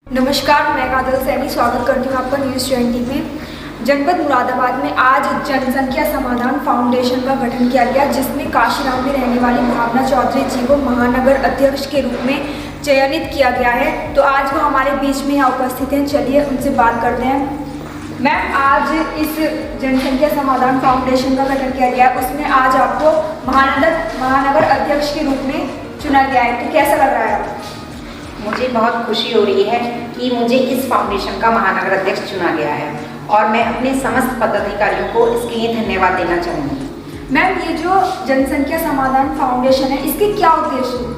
नमस्कार, मैं काजल सैनी स्वागत करती हूँ आपका न्यूज़ 20 में। जनपद मुरादाबाद में आज जनसंख्या समाधान फाउंडेशन का गठन किया गया, जिसमें काशीराम में रहने वाली भावना चौधरी जी को महानगर अध्यक्ष के रूप में चयनित किया गया है। तो आज वो हमारे बीच में यहाँ उपस्थित हैं, चलिए उनसे बात करते हैं। मैम, आज इस जनसंख्या समाधान फाउंडेशन का गठन किया गया है, उसमें आज आपको महानगर अध्यक्ष के रूप में चुना गया है, तो कैसा लग रहा है आपको? मुझे बहुत खुशी हो रही है कि मुझे इस फाउंडेशन का महानगर अध्यक्ष चुना गया है और मैं अपने समस्त पदाधिकारियों को इसके लिए धन्यवाद देना चाहूँगी। मैम, ये जो जनसंख्या समाधान फाउंडेशन है, इसके क्या उद्देश्य हैं?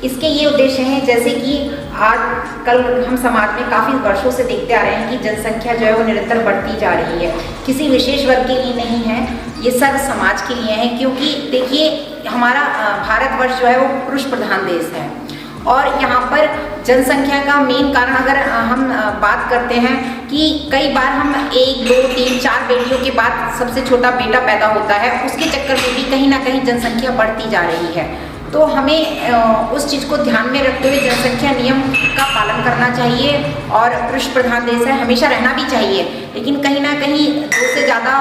इसके ये उद्देश्य हैं, जैसे कि आज कल हम समाज में काफ़ी वर्षों से देखते आ रहे हैं कि जनसंख्या जो है वो निरंतर बढ़ती जा रही है। किसी विशेष वर्ग के लिए नहीं है, ये सर्व समाज के लिए है, क्योंकि देखिए हमारा भारतवर्ष जो है वो पुरुष प्रधान देश है और यहाँ पर जनसंख्या का मेन कारण अगर हम बात करते हैं कि कई बार हम 1, 2, 3, 4 बेटियों के बाद सबसे छोटा बेटा पैदा होता है, उसके चक्कर में भी कहीं ना कहीं जनसंख्या बढ़ती जा रही है। तो हमें उस चीज़ को ध्यान में रखते हुए जनसंख्या नियम का पालन करना चाहिए और पुरुष प्रधान देश है, हमेशा रहना भी चाहिए, लेकिन कहीं ना कहीं 2 से ज़्यादा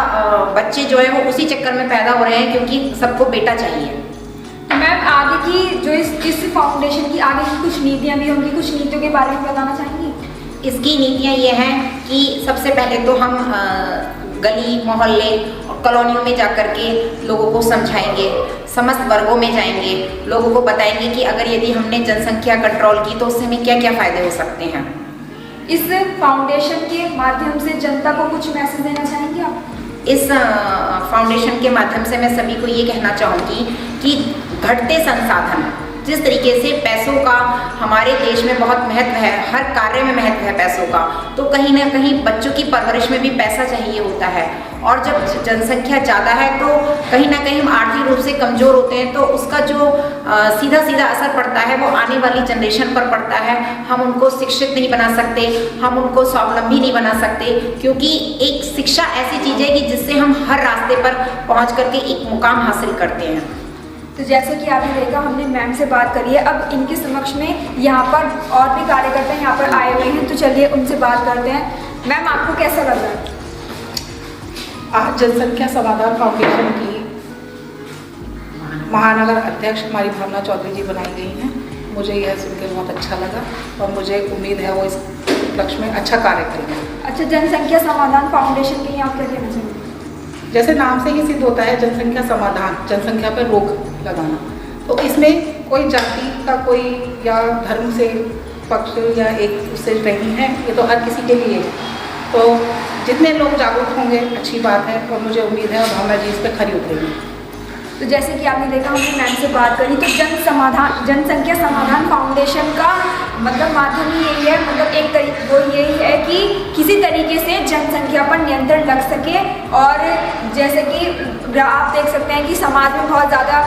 बच्चे जो है वो उसी चक्कर में पैदा हो रहे हैं क्योंकि सबको बेटा चाहिए। मैम, आगे की जो इस फाउंडेशन की आगे की कुछ नीतियाँ भी होंगी, कुछ नीतियों के बारे में बताना चाहेंगी? इसकी नीतियाँ ये हैं कि सबसे पहले तो हम गली मोहल्ले और कॉलोनियों में जाकर के लोगों को समझाएंगे, समस्त वर्गों में जाएंगे, लोगों को बताएंगे कि अगर यदि हमने जनसंख्या कंट्रोल की तो उससे हमें क्या क्या फ़ायदे हो सकते हैं। इस फाउंडेशन के माध्यम से जनता को कुछ मैसेज देना चाहेंगे आप? इस फाउंडेशन के माध्यम से मैं सभी को ये कहना चाहूँगी कि घटते संसाधन, जिस तरीके से पैसों का हमारे देश में बहुत महत्व है, हर कार्य में महत्व है पैसों का, तो कहीं ना कहीं बच्चों की परवरिश में भी पैसा चाहिए होता है और जब जनसंख्या ज़्यादा है तो कहीं ना कहीं हम आर्थिक रूप से कमज़ोर होते हैं, तो उसका जो सीधा सीधा असर पड़ता है वो आने वाली जनरेशन पर पड़ता है। हम उनको शिक्षित नहीं बना सकते, हम उनको स्वावलंबी नहीं बना सकते, क्योंकि एक शिक्षा ऐसी चीज़ है कि जिससे हम हर रास्ते पर पहुँच करके एक मुकाम हासिल करते हैं। तो जैसे कि आपने देखा, हमने मैम से बात करी है, अब इनके समक्ष में यहाँ पर और भी कार्यकर्ता यहाँ पर आए हुए हैं, तो चलिए उनसे बात करते हैं। मैम, आपको कैसा लग रहा है? आज जनसंख्या समाधान फाउंडेशन की महानगर अध्यक्ष हमारी भावना चौधरी जी बनाई गई हैं। मुझे यह सुनकर बहुत अच्छा लगा और मुझे उम्मीद है वो इस उपलक्ष्य में अच्छा कार्य करेंगे। अच्छा, जनसंख्या समाधान फाउंडेशन के लिए आप क्या कहना चाहेंगे? जैसे नाम से ही सिद्ध होता है जनसंख्या समाधान, जनसंख्या पर रोक लगाना, तो इसमें कोई जाति का कोई या धर्म से पक्ष या एक उससे नहीं है, ये तो हर किसी के लिए। तो जितने लोग जागरूक होंगे अच्छी बात है और मुझे उम्मीद है भावना जी इस पर खरी उतरेंगी। तो जैसे कि आपने देखा, हमने मैम से बात करी, तो जनसंख्या समाधान फाउंडेशन का मतलब माध्यम ही यही है, मतलब वो यही है कि किसी तरीके से जनसंख्या पर नियंत्रण लग सके। और जैसे कि आप देख सकते हैं कि समाज में बहुत ज़्यादा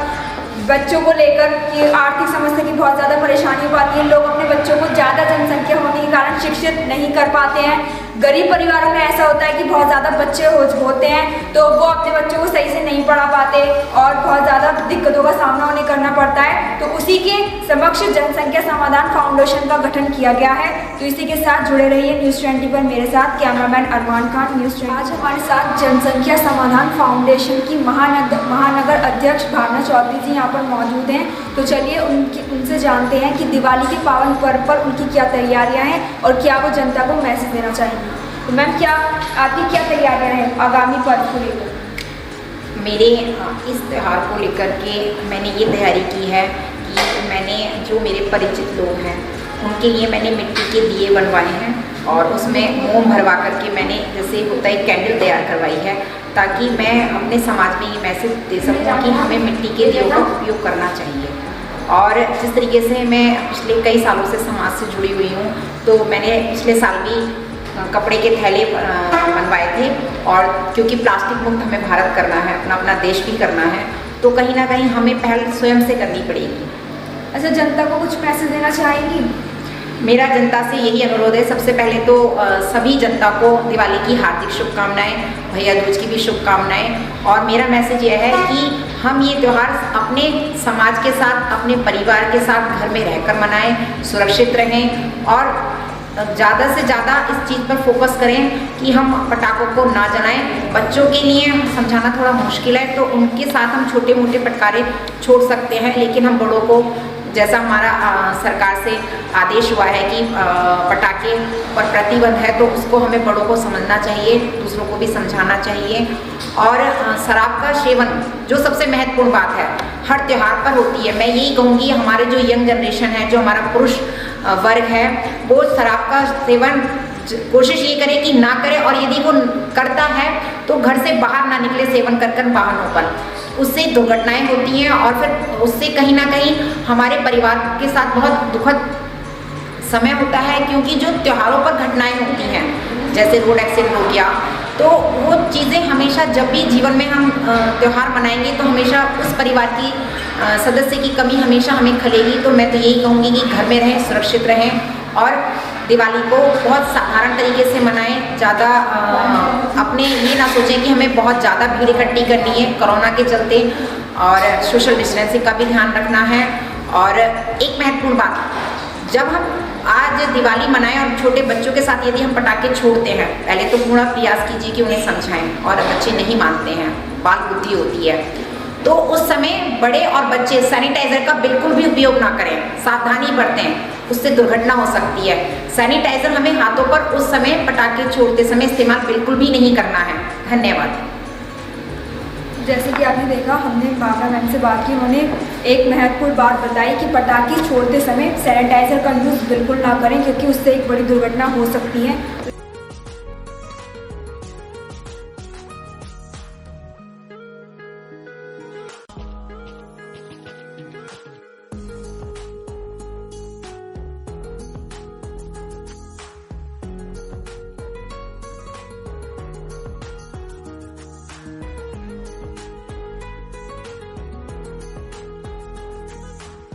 बच्चों को लेकर कि आर्थिक समस्या की बहुत ज़्यादा परेशानी हो पाती है, लोग अपने बच्चों को ज़्यादा जनसंख्या होने के कारण शिक्षित नहीं कर पाते हैं। गरीब परिवारों में ऐसा होता है कि बहुत ज़्यादा बच्चे होते हैं तो वो अपने बच्चों को सही से नहीं पढ़ा पाते और बहुत ज़्यादा दिक्कतों का सामना उन्हें करना पड़ता है। तो उसी के समक्ष जनसंख्या समाधान फाउंडेशन का गठन किया गया है। तो इसी के साथ जुड़े रहिए न्यूज़ 20 पर मेरे साथ कैमरामैन अरमान खान, न्यूज़ 20। आज हमारे साथ जनसंख्या समाधान फाउंडेशन की महानगर अध्यक्ष भावना चौधरी जी यहाँ पर मौजूद हैं। तो चलिए उनसे जानते हैं कि दिवाली के पावन पर्व पर उनकी क्या तैयारियाँ हैं और क्या वो जनता को मैसेज देना चाहेंगे। तो मैम, क्या आपकी क्या तैयारियां हैं आगामी पर्व को लेकर? मेरे इस त्यौहार को लेकर के मैंने ये तैयारी की है कि मैंने जो मेरे परिचित लोग हैं उनके लिए मैंने मिट्टी के दिए बनवाए हैं और उसमें मोम भरवा करके मैंने जैसे होता है कैंडल तैयार करवाई है, ताकि मैं अपने समाज में ये मैसेज दे सकूँ कि हमें मिट्टी के दियों का उपयोग करना चाहिए। और जिस तरीके से मैं पिछले कई सालों से समाज से जुड़ी हुई हूँ, तो मैंने पिछले साल भी कपड़े के थैले बनवाए थे और क्योंकि प्लास्टिक मुक्त हमें भारत करना है, अपना देश भी करना है, तो कहीं ना कहीं हमें पहल स्वयं से करनी पड़ेगी। अच्छा, जनता को कुछ मैसेज देना चाहेंगी? मेरा जनता से यही अनुरोध है, सबसे पहले तो सभी जनता को दिवाली की हार्दिक शुभकामनाएं, भैया दूज की भी शुभकामनाएं। और मेरा मैसेज यह है कि हम ये त्यौहार अपने समाज के साथ, अपने परिवार के साथ घर में रहकर मनाएं, सुरक्षित रहें और ज़्यादा से ज़्यादा इस चीज़ पर फोकस करें कि हम पटाखों को ना जलाएं। बच्चों के लिए समझाना थोड़ा मुश्किल है, तो उनके साथ हम छोटे मोटे पटकारे छोड़ सकते हैं, लेकिन हम बड़ों को, जैसा हमारा सरकार से आदेश हुआ है कि पटाखे पर प्रतिबंध है, तो उसको हमें बड़ों को समझना चाहिए, दूसरों को भी समझाना चाहिए। और शराब का सेवन जो सबसे महत्वपूर्ण बात है हर त्यौहार पर होती है। मैं यही कहूँगी हमारे जो यंग जनरेशन है, जो हमारा पुरुष वर्ग है, वो शराब का सेवन कोशिश ये करे कि ना करे, और यदि वो करता है तो घर से बाहर ना निकले सेवन कर वाहनों पर। उससे दुर्घटनाएं होती हैं और फिर उससे कहीं ना कहीं हमारे परिवार के साथ बहुत दुखद समय होता है, क्योंकि जो त्योहारों पर घटनाएं होती हैं जैसे रोड एक्सीडेंट हो गया, तो वो चीज़ें हमेशा जब भी जीवन में हम त्यौहार मनाएंगे तो हमेशा उस परिवार की सदस्य की कमी हमेशा हमें खलेगी। तो मैं तो यही कहूँगी कि घर में रहें, सुरक्षित रहें और दिवाली को बहुत साधारण तरीके से मनाएं। ज़्यादा अपने ये ना सोचें कि हमें बहुत ज़्यादा भीड़ इकट्ठी करनी है कोरोना के चलते, और सोशल डिस्टेंसिंग का भी ध्यान रखना है। और एक महत्वपूर्ण बात, जब हम आज दिवाली मनाएं और छोटे बच्चों के साथ यदि हम पटाखे छोड़ते हैं, पहले तो पूरा प्रयास कीजिए कि उन्हें समझाएं, और बच्चे नहीं मानते हैं, बाल बुद्धि होती है, तो उस समय बड़े और बच्चे सैनिटाइजर का बिल्कुल भी उपयोग ना करें, सावधानी बरतें, उससे दुर्घटना हो सकती है। सैनिटाइजर हमें हाथों पर उस समय पटाखे छोड़ते समय इस्तेमाल बिल्कुल भी नहीं करना है। धन्यवाद। जैसे कि आपने देखा, हमने भावना मैम से बात की, उन्होंने एक महत्वपूर्ण बात बताई कि पटाखे छोड़ते समय सैनिटाइज़र का यूज़ बिल्कुल ना करें, क्योंकि उससे एक बड़ी दुर्घटना हो सकती है।